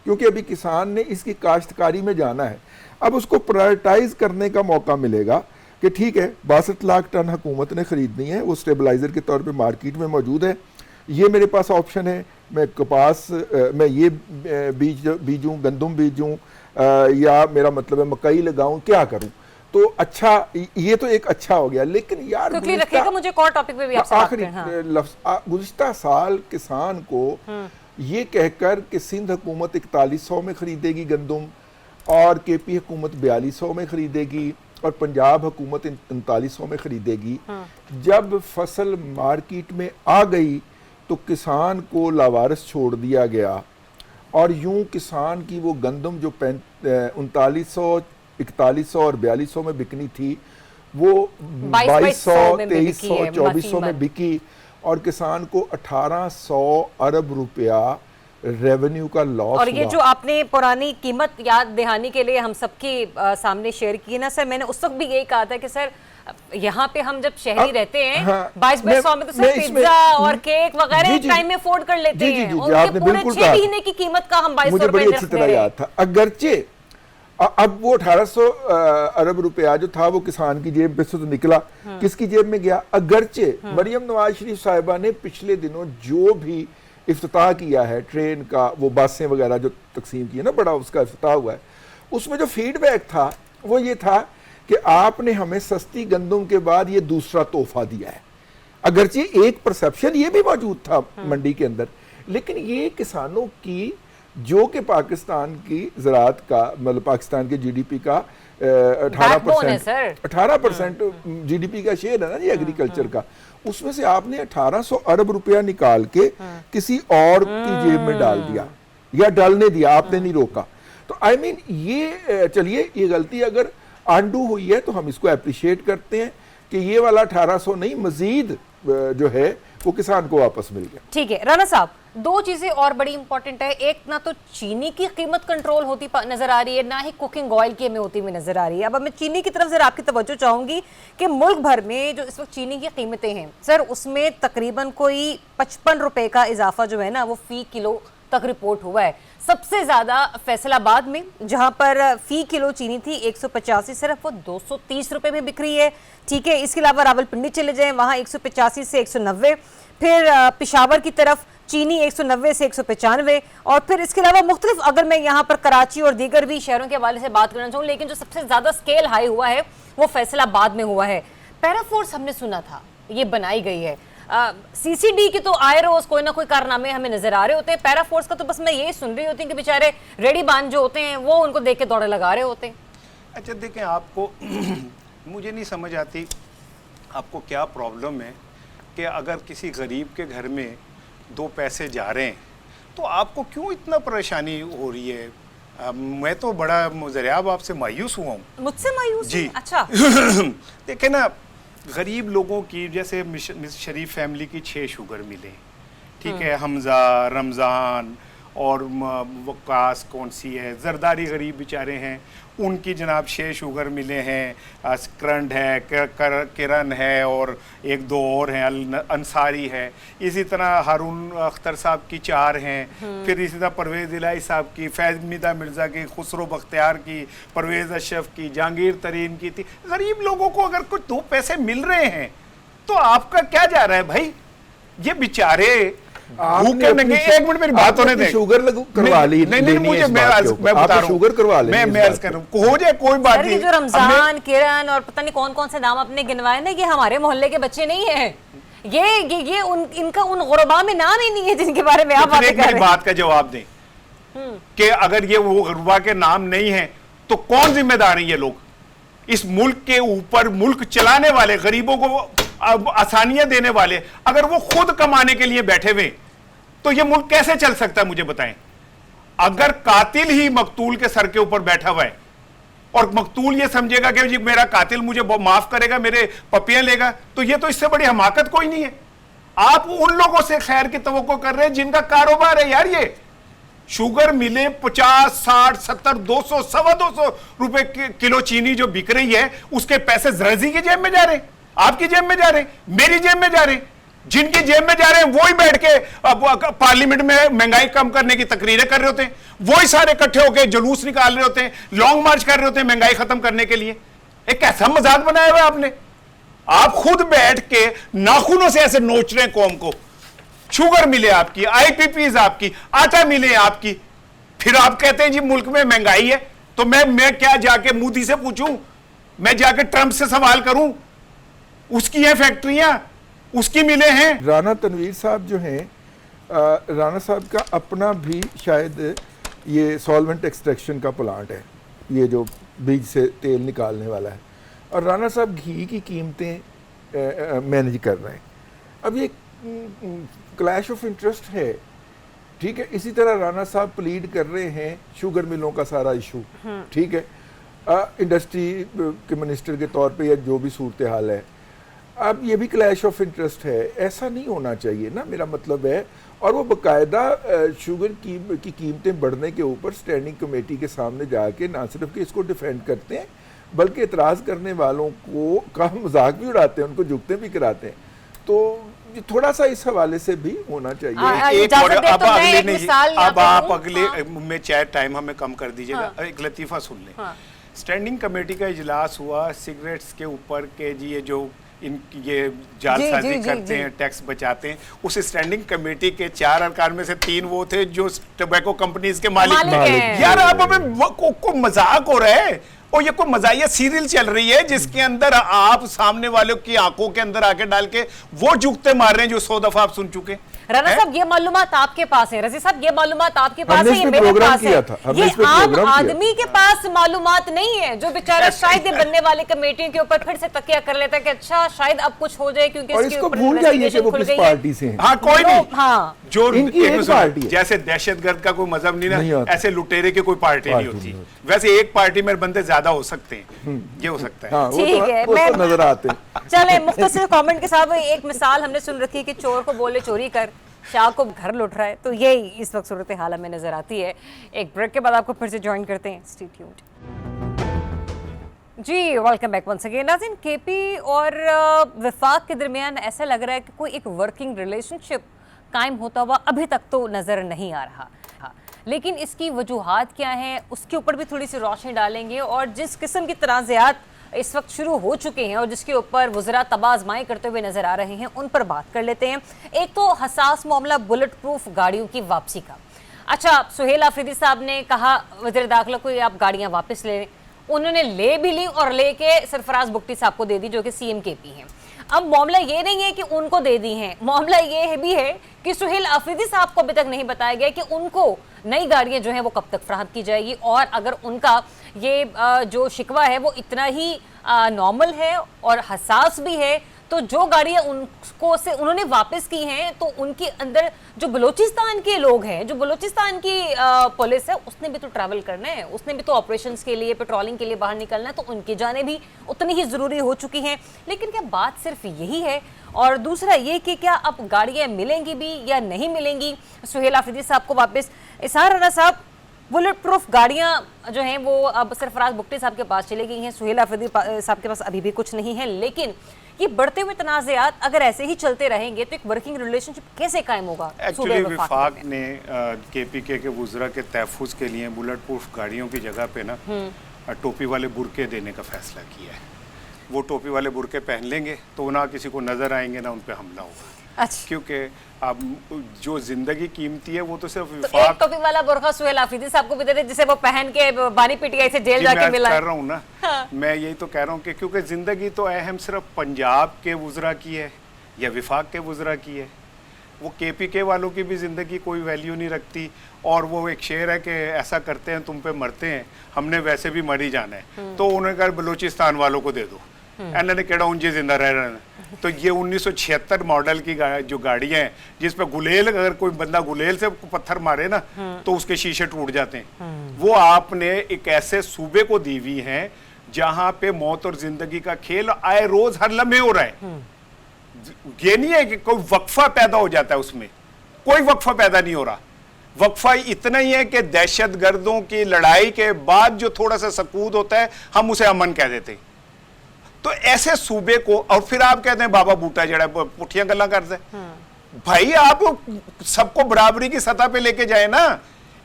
Speaker 2: क्योंकि अभी किसान ने इसकी काश्तकारी में जाना है। अब उसको प्रायोरिटाइज करने का मौका मिलेगा कि ठीक है 62 लाख टन हुकूमत ने खरीदनी है, वो स्टेबलाइजर के तौर पे मार्केट में मौजूद है, ये मेरे पास ऑप्शन है। मैं कपास मैं ये बीजूँ, गंदम बीजूँ या मेरा मतलब है मकई लगाऊं, क्या करूं? तो अच्छा, ये तो एक अच्छा हो गया। लेकिन यार
Speaker 1: रखिएगा, मुझे एक और टॉपिक पे भी आपसे
Speaker 2: आखिरी गुज़िश्ता साल किसान को ये कहकर कि सिंध हुकूमत 4100 में खरीदेगी गंदम और KP हुकूमत 4200 में खरीदेगी और पंजाब हुकूमत 3900 में खरीदेगी। जब फसल मार्केट में आ गई तो किसान को लावारिस छोड़ दिया गया और यूं किसान की वो गंदम जो 3900, 4100 और 4200 में बिकनी थी वो 2200, 2300, 2400 में बिकी और किसान को 1800 अरब रुपया रेवेन्यू का लॉस।
Speaker 1: और ये जो आपने पुरानी कीमत याद दहानी के लिए हम सबके सामने शेयर की ना सर, मैंने उस वक्त भी यही कहा था कि सर यहाँ पे हम जब शहरी रहते हैं 2200 में तो सर पिज्जा और केक वगैरह एक टाइम में अफोर्ड कर लेते हैं, उनके पूरे 6 महीने की कीमत का हम 2200 रुपए
Speaker 2: अच्छी तरह याद था। अगरचे अब वो 1800 अरब रुपया जो था वो किसान की जेब में से तो निकला, किसकी जेब में गया? अगरचे मरियम नवाज शरीफ साहिबा ने पिछले दिनों जो भी इफ्तिताह किया है ट्रेन का, वो बसें वगैरह जो तकसीम की है ना, बड़ा उसका इफ्तिताह हुआ है, उसमें जो फीडबैक था वो ये था कि आपने हमें सस्ती गंदम के बाद ये दूसरा तोहफा दिया है। अगरचे एक परसेप्शन ये भी मौजूद था मंडी के अंदर, लेकिन ये किसानों की जो कि पाकिस्तान की ज़राअत का मतलब पाकिस्तान के GDP का 18% GDP का शेयर है ना ये एग्रीकल्चर का, उसमें से आपने 1800 अरब रुपया निकाल के किसी और की जेब में डाल दिया या डालने दिया, आपने नहीं रोका। तो आई मीन ये चलिए ये गलती अगर आंडू हुई है तो हम इसको अप्रिशिएट करते हैं कि ये वाला 1800 नहीं, मजीद जो है वो किसान को वापस मिल गया।
Speaker 1: ठीक है राना साहब, दो चीजें और बड़ी इंपॉर्टेंट है, एक ना तो चीनी की कीमत कंट्रोल होती नजर आ रही है, ना ही कुकिंग ऑयल की हमें होती हुई नजर आ रही है। अब मैं चीनी की तरफ जरा आपकी तवज्जो चाहूंगी कि मुल्क भर में जो इस वक्त चीनी की कीमतें हैं सर, उसमें तकरीबन कोई 55 रुपए का इजाफा जो है ना वो फी किलो तक रिपोर्ट हुआ है। सबसे ज्यादा फैसलाबाद में जहां पर फी किलो चीनी थी 185, सिर्फ वो 230 रुपए में बिक रही है। ठीक है, इसके अलावा रावलपिंडी चले जाएं, वहां 185 से 190, फिर पिशावर की तरफ चीनी 190 से 195, और फिर इसके अलावा मुख्तलिफ, अगर मैं यहाँ पर कराची और दीगर भी शहरों के हवाले से बात करना चाहूँ, लेकिन जो सबसे ज्यादा स्केल हाई हुआ है वो फैसलाबाद में हुआ है। पैराफोर्स हमने सुना था ये बनाई गई है, CCD की तो आए रोज कोई ना कोई कारनामे हमें नजर आ रहे होते हैं, पैराफोर्स का तो बस मैं यही सुन रही होती हूँ कि बेचारे रेडी बांध जो होते हैं वो उनको देख के दौड़े लगा रहे होते हैं।
Speaker 3: अच्छा देखें, आपको मुझे नहीं समझ आती आपको क्या प्रॉब्लम है कि अगर किसी गरीब के घर में 2 पैसे जा रहे हैं तो आपको क्यों इतना परेशानी हो रही है? मैं तो बड़ा मुजरियाब आपसे मायूस हुआ हूँ।
Speaker 1: मुझसे मायूस?
Speaker 3: जी
Speaker 1: अच्छा
Speaker 3: देखें ना, गरीब लोगों की जैसे मिस शरीफ फैमिली की 6 शुगर मिले, ठीक है, हमजा, रमज़ान और वकास कौन सी है, जरदारी गरीब बेचारे हैं, उनकी जनाब 6 शुगर मिले हैं, करंट है, किरण है और 1-2 और हैं, अंसारी है, इसी तरह हारून अख्तर साहब की 4 हैं, फिर इसी तरह परवेज़ इलाही साहब की, फैज़ मिदा मिर्ज़ा की, खुसरो बख्तियार की, परवेज़ अशरफ की, जहांगीर तरीन की थी। गरीब लोगों को अगर कुछ 2 पैसे मिल रहे हैं तो आपका क्या जा रहा है भाई? ये बेचारे भूखे नंगे, एक मिनट मेरी बात होने दें।
Speaker 2: शुगर करवा ली,
Speaker 3: नहीं मुझे मैं बता रहा हूँ,
Speaker 2: शुगर करवा ले,
Speaker 3: मैं अर्ज कर रहा हूँ, हो जाए कोई बात नहीं।
Speaker 1: जो रमजान, किरण और पता नहीं कौन कौन से नाम अपने गिनवाए ना, ये हमारे मोहल्ले के बच्चे नहीं है, ये इनका उन गुरबा में नाम ही नहीं है जिनके बारे में आप बात कर रहे हैं।
Speaker 3: बात का जवाब दें कि अगर ये वो गुरबा के नाम नहीं है तो कौन जिम्मेदार है? ये लोग इस मुल्क के ऊपर, मुल्क चलाने वाले, गरीबों को आसानियां देने वाले, अगर वो खुद कमाने के लिए बैठे हुए तो ये मुल्क कैसे चल सकता है? मुझे बताएं। अगर कातिल ही मकतूल के सर के ऊपर बैठा हुआ है और मकतूल ये समझेगा कि जी मेरा कातिल मुझे माफ करेगा, मेरे पपियां लेगा, तो ये तो इससे बड़ी हमाकत कोई नहीं है। आप उन लोगों से खैर की तवक्को कर रहे हैं जिनका कारोबार है। यार, ये शुगर मिले 50, 60, 70, 200, 250 रुपए किलो चीनी जो बिक रही है, उसके पैसे रजी की जेब में जा रहे हैं, आपकी जेब में जा रहे हैं, मेरी जेब में जा रहे हैं। जिनकी जेब में जा रहे हैं वही बैठ के पार्लियामेंट में महंगाई कम करने की तकरीरें कर रहे होते हैं, वही सारे इकट्ठे होकर जुलूस निकाल रहे होते हैं, लॉन्ग मार्च कर रहे होते हैं महंगाई खत्म करने के लिए। एक कैसा मजाक बनाया हुआ आपने? आप खुद बैठ के नाखूनों से ऐसे नोच रहे हैं कौम को। शुगर मिले आपकी, आईपीपीज आपकी, आटा मिले आपकी, फिर आप कहते हैं जी मुल्क में महंगाई है। तो मैं क्या जाके मोदी से पूछूं? मैं जाके ट्रंप से सवाल करूं? उसकी है फैक्ट्रियां, उसकी मिले हैं।
Speaker 2: राना तनवीर साहब जो हैं, राना साहब का अपना भी शायद ये सॉल्वेंट एक्सट्रैक्शन का प्लांट है, ये जो बीज से तेल निकालने वाला है, और राना साहब घी की कीमतें मैनेज कर रहे हैं। अब ये क्लैश ऑफ इंटरेस्ट है, ठीक है। इसी तरह राना साहब प्लीड कर रहे हैं शुगर मिलों का सारा इशू, ठीक है, इंडस्ट्री के मिनिस्टर के तौर पे या जो भी सूरत हाल है। अब ये भी क्लैश ऑफ इंटरेस्ट है, ऐसा नहीं होना चाहिए ना, मेरा मतलब है। और वो बाकायदा शुगर की कीमतें बढ़ने के ऊपर स्टैंडिंग कमेटी के सामने जाके ना सिर्फ कि इसको डिफेंड करते हैं, बल्कि एतराज़ करने वालों को का मजाक भी उड़ाते हैं, उनको झुकते भी कराते हैं। तो थोड़ा सा इस हवाले से भी होना चाहिए।
Speaker 3: अब आप अगले में चाहे टाइम हमें कम कर दीजिएगा, एक लतीफ़ा सुन लें। स्टैंडिंग कमेटी का इजलास हुआ सिगरेट्स के ऊपर के जी ये जो ये जालसाजी करते हैं, टैक्स बचाते हैं, उस स्टैंडिंग कमेटी के 4 अरकान में से 3 वो थे जो टोबैको कंपनीज के मालिक। यार आप हमें को मजाक हो रहा है, और ये कोई मजाया सीरियल चल रही है जिसके अंदर आप सामने वालों की आंखों के अंदर आके डाल के वो जुगते मार रहे हैं जो 100 दफा आप सुन चुके।
Speaker 1: राना साहब, ये मालूमात आपके पास है, रजी साहब ये मालूमात आपके पास है, ये मेरे पास है, ये आम आदमी के पास मालूमात नहीं है, जो बेचारा शायद बनने वाले कमेटियों के ऊपर फिर से तकिया कर लेता है कि अच्छा शायद अब कुछ हो जाए, क्योंकि इसके ऊपर
Speaker 2: भूल जाइए कि वो किस पार्टी से हैं।
Speaker 3: हाँ, कोई नहीं,
Speaker 1: हाँ,
Speaker 3: जो
Speaker 2: इनकी एक पार्टी है।
Speaker 3: जैसे दहशतगर्द का कोई मजहब नहीं ना, ऐसे लुटेरे की कोई पार्टी नहीं होती। वैसे एक पार्टी में बंदे ज्यादा हो सकते हैं, ये हो सकता है।
Speaker 1: ठीक है,
Speaker 2: मैं नजर आते हैं।
Speaker 1: चले मुख्तसर कमेंट के साथ एक मिसाल हमने सुन रखी है कि चोर को बोले चोरी कर, शाह को घर लुट रहा है, तो यही इस वक्त सूरत हाल हमें नजर आती है। एक ब्रेक के बाद आपको फिर से ज्वाइन करते हैं, स्टे ट्यून्ड। जी वेलकम बैक वंस अगेन। नाज़रीन, केपी और वफाक के दरमियान ऐसा लग रहा है कि कोई एक वर्किंग रिलेशनशिप कायम होता हुआ अभी तक तो नज़र नहीं आ रहा, लेकिन इसकी वजूहात क्या हैं उसके ऊपर भी थोड़ी सी रोशनी डालेंगे, और जिस किस्म की तनाज़ात इस वक्त शुरू हो चुके हैं और जिसके ऊपर वज़रा तबाज़माई करते हुए नज़र आ रहे हैं, उन पर बात कर लेते हैं। एक तो हसास मामला बुलेट प्रूफ गाड़ियों की वापसी का। अच्छा, सुहेल आफरीदी साहब ने कहा वज़ीर दाखिला को आप गाड़ियाँ वापस ले, उन्होंने ले भी ली और लेके सरफराज बुगटी साहब को दे दी जो कि CM KP हैं। अब मामला ये नहीं है कि उनको दे दी हैं, मामला ये भी है कि सुहेल आफरीदी साहब को अभी तक नहीं बताया गया कि उनको नई गाड़ियां जो हैं वो कब तक फराहम की जाएगी, और अगर उनका ये जो शिकवा है वो इतना ही नॉर्मल है और हसास भी है, तो जो गाड़ियां उनको से उन्होंने वापस की हैं तो उनके अंदर जो बलूचिस्तान के लोग हैं, जो बलूचिस्तान की पुलिस है, उसने भी तो ट्रैवल करना है, उसने भी तो ऑपरेशंस के लिए, पेट्रोलिंग के लिए बाहर निकलना है, तो उनकी जाने भी उतनी ही ज़रूरी हो चुकी हैं। लेकिन क्या बात सिर्फ यही है? और दूसरा ये कि क्या अब गाड़ियाँ मिलेंगी भी या नहीं मिलेंगी सुहेल आफरीदी साहब को वापस? इसार राना साहब, बुलेट प्रूफ गाड़ियाँ जो हैं वो अब सरफराज बुगटी साहब के पास चली गई हैं, सुहेल आफरीदी साहब के पास अभी भी कुछ नहीं है, लेकिन ये बढ़ते हुए तनाज़ात अगर ऐसे ही चलते रहेंगे तो एक वर्किंग रिलेशनशिप कैसे कायम होगा?
Speaker 3: एक्चुअली वफाक ने KPK के वुज़रा के तहफ़्फ़ुज़ के लिए बुलेट प्रूफ गाड़ियों की जगह पे ना टोपी वाले बुरके देने का फैसला किया है। वो टोपी वाले बुरके पहन लेंगे तो ना किसी को नज़र आएंगे ना उन पर हमला होगा।
Speaker 1: अच्छा।
Speaker 3: क्योंकि अब जो जिंदगी कीमती है वो तो सिर्फ
Speaker 1: तो
Speaker 3: विफाक।
Speaker 1: एक टोपी वाला बुर्का सुहेल आफरीदी साहब को भी दे दे, जिसे वो पहन के बानी पीटीआई से जेल जाके मिला
Speaker 3: कर रहा हूँ ना। हाँ। मैं यही तो कह रहा हूँ कि क्योंकि जिंदगी तो अहम सिर्फ पंजाब के वुज़रा की है या विफाक के वुज़रा की है, वो केपीके वालों की भी ज़िंदगी कोई वैल्यू नहीं रखती। और वो एक शेर है कि ऐसा करते हैं तुम पे मरते हैं, हमने वैसे भी मर ही जाना है। तो उन्होंने कहा बलूचिस्तान वालों को दे दो, इन्होंने केड़ा ऊंचे जिंदा रह रहे हैं। तो ये 1976 मॉडल की जो गाड़ियां हैं जिस पे गुलेल, अगर कोई बंदा गुलेल से पत्थर मारे ना तो उसके शीशे टूट जाते हैं, वो आपने एक ऐसे सूबे को दी हुई है जहां पे मौत और जिंदगी का खेल आए रोज हर लम्हे हो रहा है। ये नहीं है कि कोई वक्फा पैदा हो जाता है, उसमें कोई वक्फा पैदा नहीं हो रहा। वक्फा इतना ही है कि दहशतगर्दों की लड़ाई के बाद जो थोड़ा सा सकूत होता है हम उसे अमन कह देते हैं। तो ऐसे सूबे को, और फिर आप कहते हैं बाबा बूटा जड़ा पुठियां गल्ला करते हैं। भाई आप सबको बराबरी की सतह पे लेके जाए ना।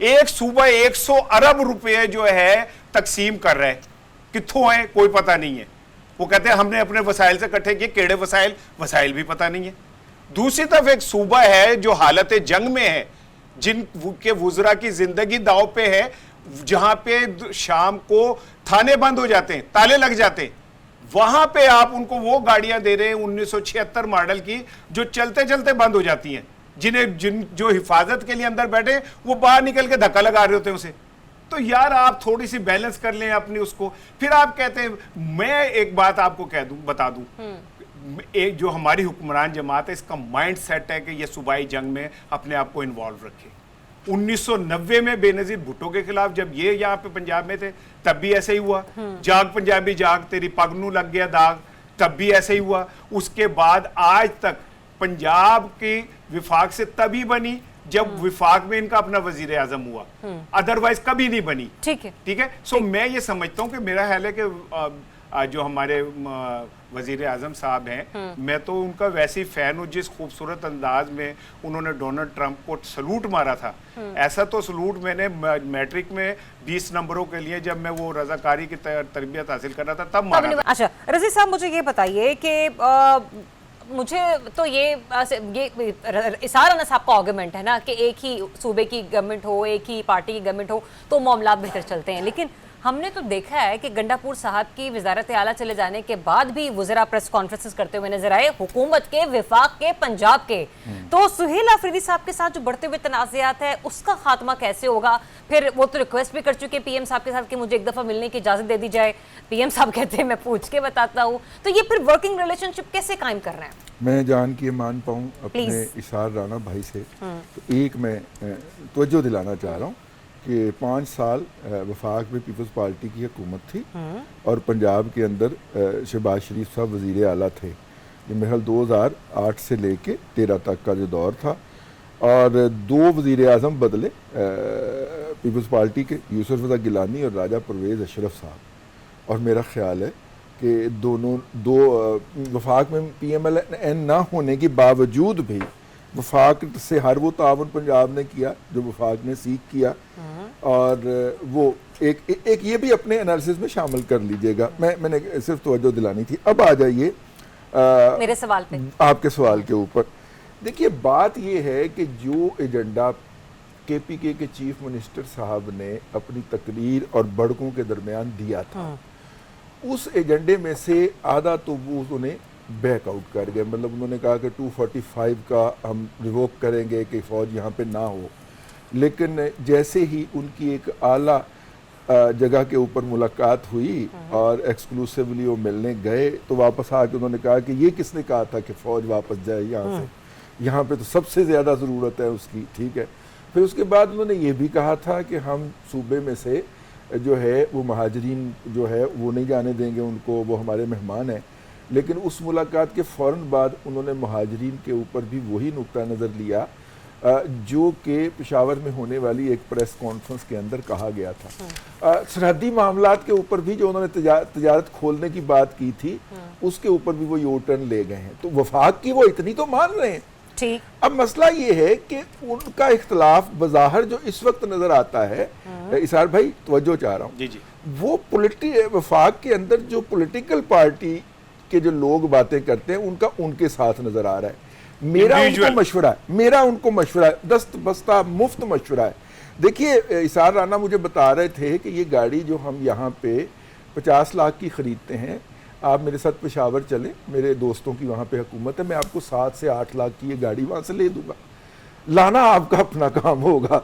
Speaker 3: एक सूबा 100 अरब रुपए जो है तकसीम कर रहा है, कित्थों है कोई पता नहीं है। वो कहते हैं हमने अपने वसाइल से इकट्ठे किए, केड़े वसाइल भी पता नहीं है। दूसरी तरफ एक सूबा है जो हालत जंग में है, जिनके वुज़रा की जिंदगी दांव पे है, जहां पे शाम को थाने बंद हो जाते हैं, ताले लग जाते हैं। वहां पे आप उनको वो गाड़ियां दे रहे हैं 1976 मॉडल की जो चलते चलते बंद हो जाती हैं, जो हिफाजत के लिए अंदर बैठे वो बाहर निकल के धक्का लगा रहे होते हैं उसे। तो यार आप थोड़ी सी बैलेंस कर लें अपनी उसको। फिर आप कहते हैं, मैं एक बात आपको बता दूं, एक जो हमारी हुक्मरान जमात है इसका माइंड सेट है कि ये सूबाई जंग में अपने आप को इन्वॉल्व रखे। 1990 में बेनजीर भुट्टो के खिलाफ जब ये यहाँ पे पंजाब में थे तब भी ऐसे ही हुआ। जाग पंजाबी जाग तेरी पग नू लग गया दाग, तब भी ऐसे ही हुआ। उसके बाद आज तक पंजाब की विफाक से तभी बनी जब विफाक में इनका अपना वजीर आजम हुआ, अदरवाइज कभी नहीं बनी। ठीक है। सो मैं ये समझता हूँ कि मेरा ख्याल है कि जो हमारे वजीर आजम साहब हैं, मैं तो उनका वैसे ही फैन हूँ। जिस खूबसूरत अंदाज में उन्होंने डोनाल्ड ट्रंप को सलूट मारा था, ऐसा तो सलूट मैंने मैट्रिक में 20 नंबरों के लिए जब मैं वो रजाकारी की तरबियत हासिल कर रहा था तब मारा था।
Speaker 1: अच्छा रज़ी साहब, मुझे ये बताइए कि मुझे तो ये इसार अनस आपका आर्गुमेंट है ना कि एक ही सूबे की गवर्नमेंट हो, एक ही पार्टी की गवर्नमेंट हो तो मामला बेहतर चलते हैं, लेकिन हमने तो देखा है कि गंडापुर साहब की वजारत आला चले जाने के बाद भी वज़रा प्रेस कॉन्फ्रेंसेस करते हुए नजर आए, हुकूमत के, विफाक के, पंजाब के। तो सुहेल आफरीदी साहब के साथ जो बढ़ते हुए तनाज़ात है उसका खात्मा कैसे होगा? फिर वो तो रिक्वेस्ट भी कर चुके पीएम साहब के साथ कि मुझे एक दफ़ा मिलने की इजाज़त दे दी जाए। पीएम साहब कहते हैं मैं पूछ के बताता हूँ। तो ये फिर वर्किंग रिलेशनशिप कैसे कायम कर रहे हैं?
Speaker 2: मैं जान के मान पाऊँ अपने इसार राणा भाई से, तो एक मैं तवज्जो दिलाना चाह रहा हूँ कि 5 साल वफाक में पीपल्स पार्टी की हुकूमत थी और पंजाब के अंदर शहबाज शरीफ साहब वज़ीर आला थे। ये मेरे ख्याल 2008 से लेके 13 तक का जो दौर था, और 2 वज़ीर आज़म बदले पीपल्स पार्टी के, यूसुफ रज़ा गिलानी और राजा परवेज़ अशरफ साहब। और मेरा ख्याल है कि दो वफाक में PMLN ना होने के बावजूद भी वफाक से हर वो तावन पंजाब ने किया जो वफाक ने सीख किया, और वो एक ये भी अपने एनालिसिस में शामिल कर लीजिएगा। मैंने सिर्फ तवज्जो दिलानी थी। अब आ जाइए
Speaker 1: मेरे सवाल पे,
Speaker 2: आपके सवाल के ऊपर। देखिए बात ये है कि जो एजेंडा KPK के चीफ मिनिस्टर साहब ने अपनी तकरीर और बड़कों के दरमियान दिया था, उस एजेंडे में से आधा तो वो उन्होंने बैकआउट कर गए। मतलब उन्होंने कहा कि 245 का हम रिवोक करेंगे कि फ़ौज यहाँ पे ना हो, लेकिन जैसे ही उनकी एक आला जगह के ऊपर मुलाकात हुई और एक्सक्लूसिवली वो मिलने गए, तो वापस आके उन्होंने कहा कि ये किसने कहा था कि फ़ौज वापस जाए यहाँ से, यहाँ पे तो सबसे ज़्यादा ज़रूरत है उसकी। ठीक है। फिर उसके बाद उन्होंने ये भी कहा था कि हम सूबे में से जो है वो महाजरीन जो है वो नहीं जाने देंगे उनको, वो हमारे मेहमान हैं। लेकिन उस मुलाकात के फ़ौरन बाद उन्होंने महाजरीन के ऊपर भी वही नुक्ता नज़र लिया जो कि पेशावर में होने वाली एक प्रेस कॉन्फ्रेंस के अंदर कहा गया था। सरहदी मामलात के ऊपर भी जो उन्होंने तजारत खोलने की बात की थी, उसके ऊपर भी वो यू टर्न ले गए हैं। तो वफाक की वो इतनी तो मान रहे हैं।
Speaker 1: ठीक।
Speaker 2: अब मसला ये है कि उनका इख्तलाफ बज़ाहिर जो इस वक्त नजर आता है, इसार भाई तवज्जो चाह रहा हूँ,
Speaker 3: जी जी,
Speaker 2: वो वफाक के अंदर जो पॉलिटिकल पार्टी के जो लोग बातें करते हैं उनका उनके साथ नजर आ रहा है। मेरा
Speaker 3: Individual.
Speaker 2: उनको मशवरा है, मेरा उनको मशवरा है, दस्त बस्ता मुफ्त मशवरा है। देखिए इसार राना मुझे बता रहे थे कि ये गाड़ी जो हम यहाँ पे 50 लाख की ख़रीदते हैं, आप मेरे साथ पेशावर चलें, मेरे दोस्तों की वहाँ पे हुकूमत है, मैं आपको 7 से 8 लाख की ये गाड़ी वहाँ से ले दूंगा। लाना आपका अपना काम होगा,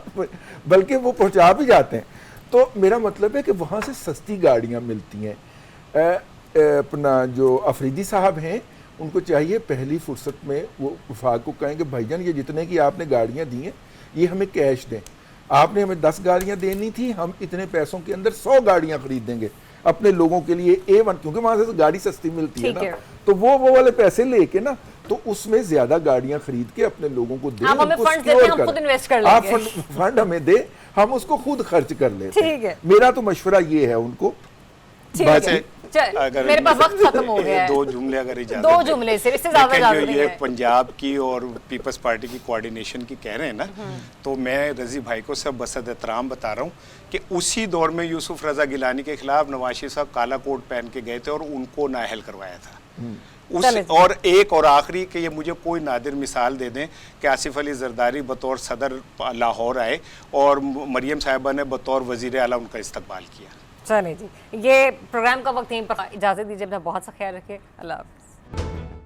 Speaker 2: बल्कि वो पहुँचा भी जाते हैं। तो मेरा मतलब है कि वहाँ से सस्ती गाड़ियाँ मिलती हैं। अपना जो अफरीदी साहब हैं, उनको चाहिए पहली फुर्सत में वो वफाक को कहेंगे भाईजान ये जितने की आपने गाड़ियाँ दी हैं ये हमें कैश दें, आपने हमें 10 गाड़ियाँ देनी थी, हम इतने पैसों के अंदर 100 गाड़ियाँ खरीद देंगे अपने लोगों के लिए A1, क्योंकि वहाँ से तो गाड़ी सस्ती मिलती है ना, तो वो वाले पैसे लेके ना तो उसमें ज्यादा गाड़ियां खरीद के अपने लोगों को दें,
Speaker 1: आप हमें
Speaker 2: उनको
Speaker 1: फंड देते हैं, हम खुद इन्वेस्ट कर
Speaker 2: आप
Speaker 1: लेंगे।
Speaker 2: फंड हमें दे, हम उसको खुद खर्च कर लेते
Speaker 1: ठीक है।
Speaker 2: मेरा तो मशवरा ये है उनको।
Speaker 1: ठीक है। चल, मेरे पास वक्त खत्म हो गया है।
Speaker 3: 2 जुमले अगर इजाजत
Speaker 1: दो
Speaker 3: दें।
Speaker 1: जुमले सिर्फ, इससे ज्यादा
Speaker 3: लेकिन
Speaker 1: इजाजत
Speaker 3: जो
Speaker 1: नहीं
Speaker 3: ये
Speaker 1: है।
Speaker 3: पंजाब की और पीपल्स पार्टी की कोऑर्डिनेशन की कह रहे हैं ना, तो मैं रजी भाई को सब बसद एहतराम बता रहा हूँ कि उसी दौर में यूसुफ रजा गिलानी के खिलाफ नवाज शरीफ साहब काला कोट पहन के गए थे और उनको नाअहल करवाया था। और एक और आखिरी कि ये मुझे कोई नादिर मिसाल दे दें कि आसिफ अली जरदारी बतौर सदर लाहौर आए और मरियम साहिबा ने बतौर वजीर आला उनका इस्तकबाल किया।
Speaker 1: चलिए जी, ये प्रोग्राम का वक्त यहीं पर, इजाजत दीजिए, अपना बहुत सा ख्याल रखिए, अल्लाह हाफ़िज़।